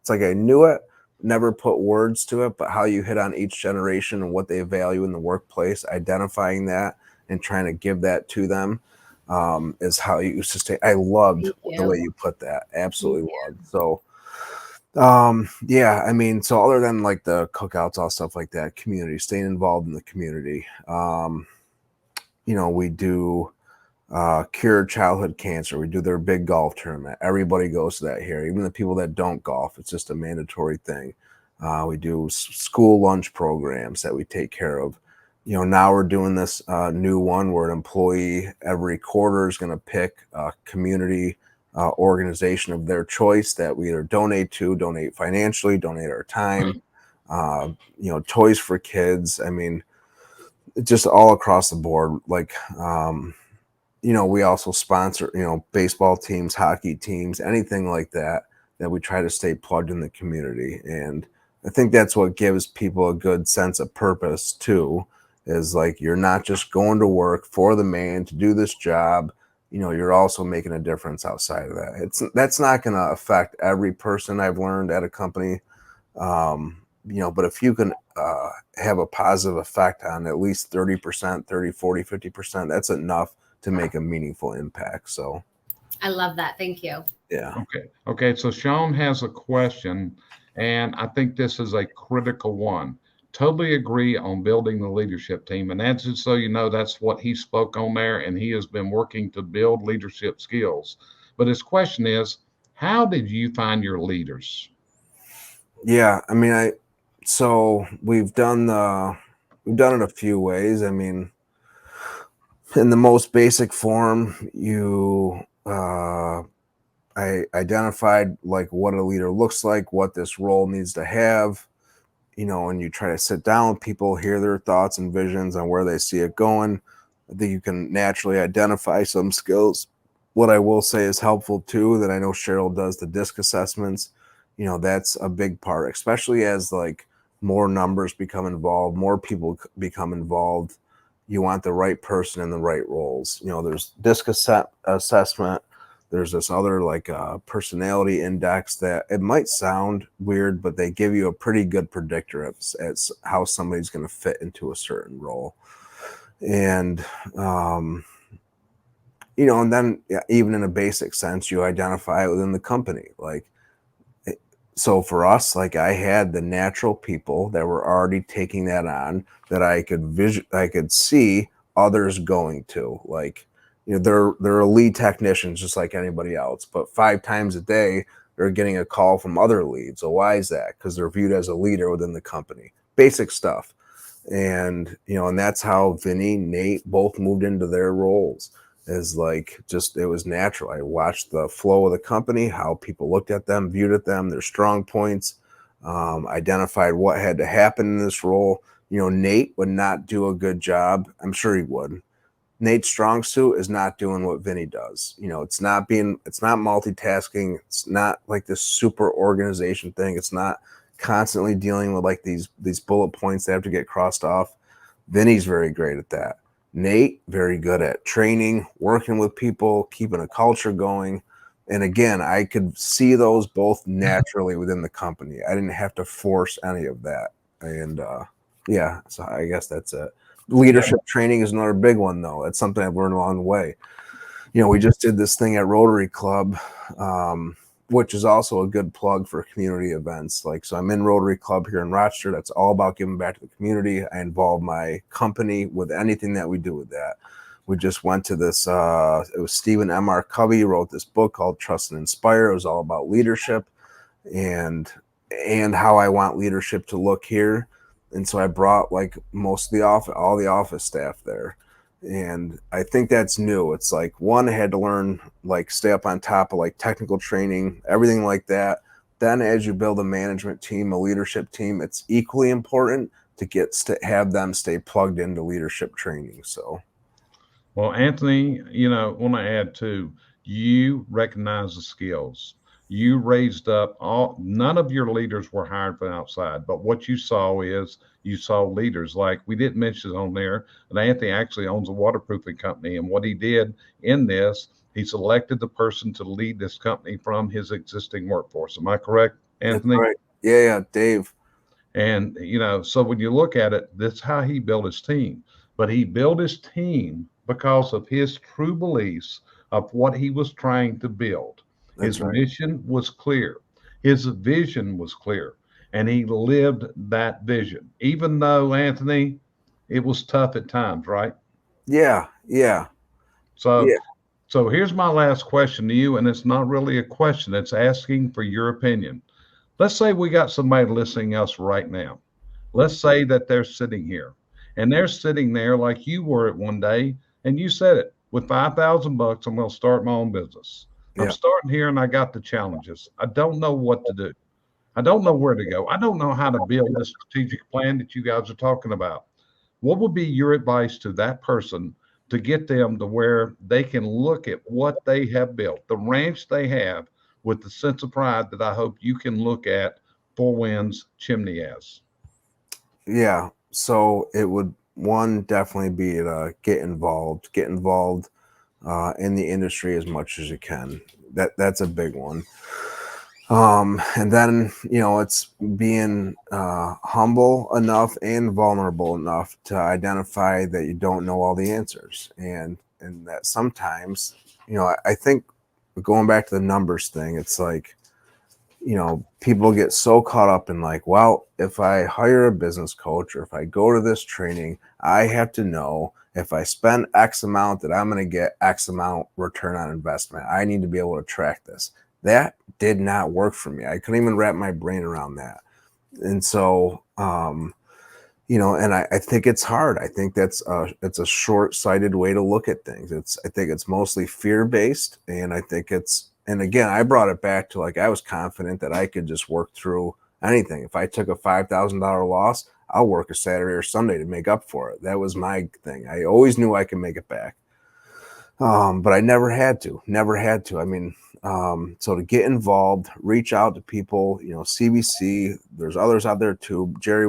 Speaker 2: It's like I knew it, never put words to it, but how you hit on each generation and what they value in the workplace, identifying that and trying to give that to them is how you sustain. I loved the way you put that. Absolutely loved. So, yeah, I mean, so other than the cookouts, all stuff like that, community, staying involved in the community. We do cure childhood cancer. We do their big golf tournament. Everybody goes to that here, even the people that don't golf. It's just a mandatory thing. We do school lunch programs that we take care of. Now we're doing this new one where an employee every quarter is going to pick a community organization of their choice that we either donate financially, donate our time, toys for kids. I mean, just all across the board. We also sponsor, baseball teams, hockey teams, anything like that we try to stay plugged in the community. And I think that's what gives people a good sense of purpose too, is you're not just going to work for the man to do this job. You're also making a difference outside of that. That's not going to affect every person, I've learned, at a company. But if you can have a positive effect on at least 30%, 30, 40, 50%, that's enough to make a meaningful impact. So
Speaker 4: I love that. Thank you.
Speaker 2: Yeah.
Speaker 6: Okay. So Sean has a question, and I think this is a critical one. Totally agree on building the leadership team. And that's just so you know, that's what he spoke on there, and he has been working to build leadership skills. But his question is, how did you find your leaders?
Speaker 2: Yeah, I mean, so we've done it a few ways. I mean, in the most basic form, I identified what a leader looks like, what this role needs to have, and you try to sit down with people, hear their thoughts and visions on where they see it going. I think you can naturally identify some skills. What I will say is helpful too, that I know Cheryl does the DISC assessments. That's a big part, especially as more numbers become involved, more people become involved. You want the right person in the right roles. There's DISC assessment. There's this other personality index that it might sound weird, but they give you a pretty good predictor as how somebody's going to fit into a certain role. And, and then even in a basic sense, you identify it within the company. So for us, I had the natural people that were already taking that on, that I could see others going to. They're a lead technicians just like anybody else, but 5 times a day they're getting a call from other leads. So why is that? Because they're viewed as a leader within the company. Basic stuff. And and that's how Vinny, Nate both moved into their roles. Is it was natural. I watched the flow of the company, how people looked at them, viewed at them, their strong points, identified what had to happen in this role. Nate would not do a good job. I'm sure he would. Nate's strong suit is not doing what Vinny does. It's not multitasking. It's not this super organization thing. It's not constantly dealing with these bullet points that have to get crossed off. Vinny's very great at that. Nate, very good at training, working with people, keeping a culture going. And again, I could see those both naturally within the company. I didn't have to force any of that. And yeah, so I guess that's it. Leadership training is another big one, though. That's something I've learned along the way. We just did this thing at Rotary Club, which is also a good plug for community events. So I'm in Rotary Club here in Rochester. That's all about giving back to the community. I involve my company with anything that we do with that. We just went to this, it was Stephen M.R. Covey wrote this book called Trust and Inspire. It was all about leadership and how I want leadership to look here. And so I brought most of all the office staff there. And I think that's new. It's one, I had to learn, stay up on top of technical training, everything like that. Then as you build a management team, a leadership team, it's equally important to have them stay plugged into leadership training. So,
Speaker 6: well, Anthony, want to add too, you recognize the skills. You raised up none of your leaders were hired from outside, but what you saw leaders. We didn't mention on there, and Anthony actually owns a waterproofing company. And what he did in this, he selected the person to lead this company from his existing workforce. Am I correct, Anthony?
Speaker 2: That's right. Yeah, Dave.
Speaker 6: And, so when you look at it, that's how he built his team. But he built his team because of his true beliefs of what he was trying to build. His mission was clear. His vision was clear. And he lived that vision, even though, Anthony, it was tough at times, right?
Speaker 2: Yeah.
Speaker 6: So here's my last question to you, and it's not really a question. It's asking for your opinion. Let's say we got somebody listening us right now. Let's say that they're sitting here, and they're sitting there like you were at one day, and you said it, with $5,000, I'm going to start my own business. I'm starting here, and I got the challenges. I don't know what to do. I don't know where to go. I don't know how to build the strategic plan that you guys are talking about. What would be your advice to that person to get them to where they can look at what they have built, the ranch they have, with the sense of pride that I hope you can look at Four Winds Chimney as?
Speaker 2: Yeah. So it would, one, definitely be to get involved in the industry as much as you can. That's a big one. And then, it's being humble enough and vulnerable enough to identify that you don't know all the answers. And that sometimes, I think going back to the numbers thing, it's people get so caught up in well, if I hire a business coach or if I go to this training, I have to know if I spend X amount that I'm going to get X amount return on investment. I need to be able to track this. That did not work for me. I couldn't even wrap my brain around that. And so, and I think it's hard. I think it's a short-sighted way to look at things. I think it's mostly fear-based. And and again, I brought it back to I was confident that I could just work through anything. If I took a $5,000 loss, I'll work a Saturday or Sunday to make up for it. That was my thing. I always knew I could make it back. But I never had to. I mean, so to get involved, reach out to people, CBC, there's others out there too. Jerry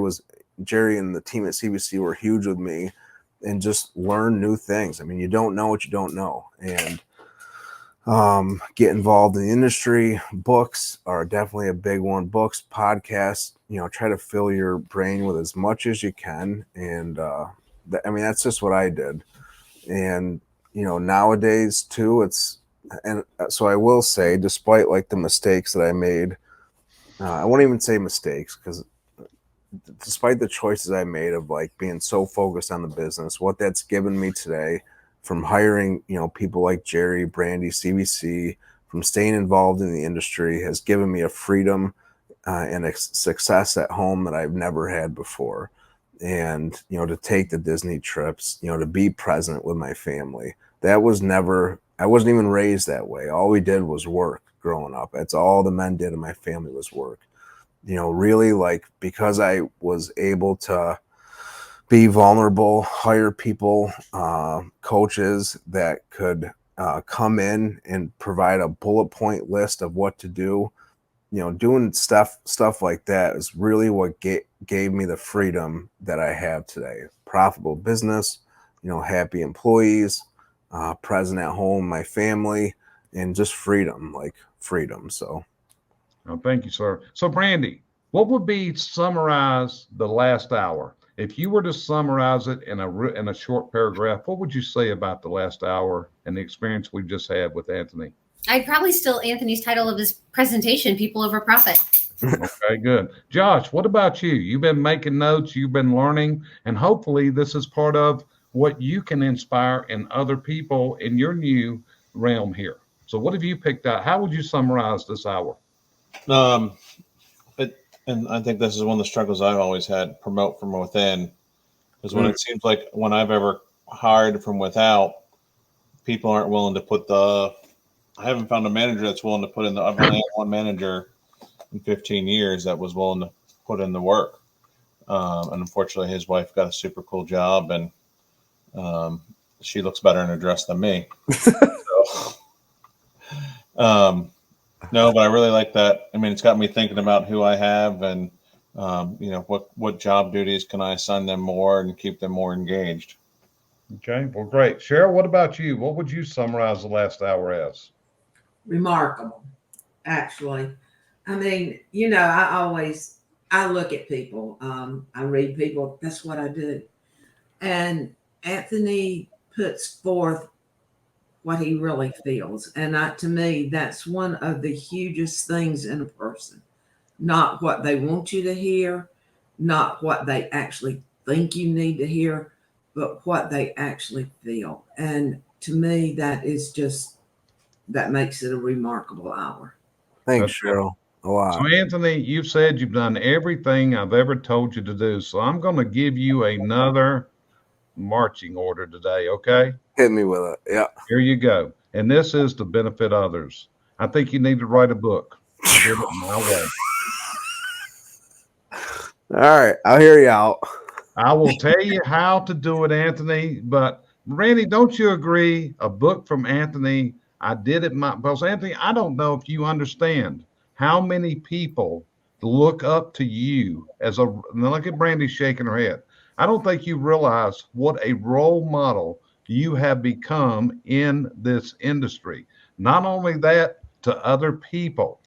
Speaker 2: and the team at CBC were huge with me, and just learn new things. I mean, you don't know what you don't know. And get involved in the industry. Books are definitely a big one. Books, podcasts, try to fill your brain with as much as you can. And that's just what I did. And nowadays too, so I will say, despite the mistakes that I made, I won't even say mistakes, because despite the choices I made of being so focused on the business, what that's given me today, from hiring, people like Jerry, Brandy, CBC, from staying involved in the industry, has given me a freedom and a success at home that I've never had before. And, to take the Disney trips, to be present with my family. I wasn't even raised that way. All we did was work growing up. That's all the men did in my family, was work. Really, because I was able to be vulnerable, hire people, coaches that could come in and provide a bullet point list of what to do. Doing stuff like that is really what gave me the freedom that I have today. Profitable business, happy employees, present at home, my family, and just freedom, like freedom. So,
Speaker 6: Oh, thank you, sir. So, Brandy, what would be summarize the last hour? If you were to summarize it in a short paragraph, what would you say about the last hour and the experience we've just had with Anthony?
Speaker 4: I'd probably steal Anthony's title of his presentation, People Over Profit.
Speaker 6: Okay, good. Josh, what about you? You've been making notes, you've been learning, and hopefully this is part of what you can inspire in other people in your new realm here. So what have you picked out? How would you summarize this hour?
Speaker 5: And I think this is one of the struggles I've always had, promote from within, is when it seems like when I've ever hired from without, people aren't willing to put I haven't found a manager that's willing to put in I've only had one manager in 15 years that was willing to put in the work. And unfortunately his wife got a super cool job, and she looks better in a dress than me. No, but I really like that. I mean, it's got me thinking about who I have and, what job duties can I assign them more and keep them more engaged.
Speaker 6: Okay, well, great. Cheryl, what about you? What would you summarize the last hour as?
Speaker 3: Remarkable, actually. I mean, I look at people. I read people. That's what I do. And Anthony puts forth what he really feels. And to me, that's one of the hugest things in a person. Not what they want you to hear, not what they actually think you need to hear, but what they actually feel. And to me, that makes it a remarkable hour.
Speaker 2: thanks, Cheryl. A lot.
Speaker 6: So, Anthony, you've said you've done everything I've ever told you to do. So I'm going to give you another marching order today, okay?
Speaker 2: Hit me with it. Yeah.
Speaker 6: Here you go. And this is to benefit others. I think you need to write a book. Do it my way.
Speaker 2: All right. I'll hear you out.
Speaker 6: I will tell you how to do it, Anthony. But Randy, don't you agree? A book from Anthony. I did it because Anthony, I don't know if you understand how many people look up to you look at Brandy shaking her head. I don't think you realize what a role model you have become in this industry. Not only that, to other people.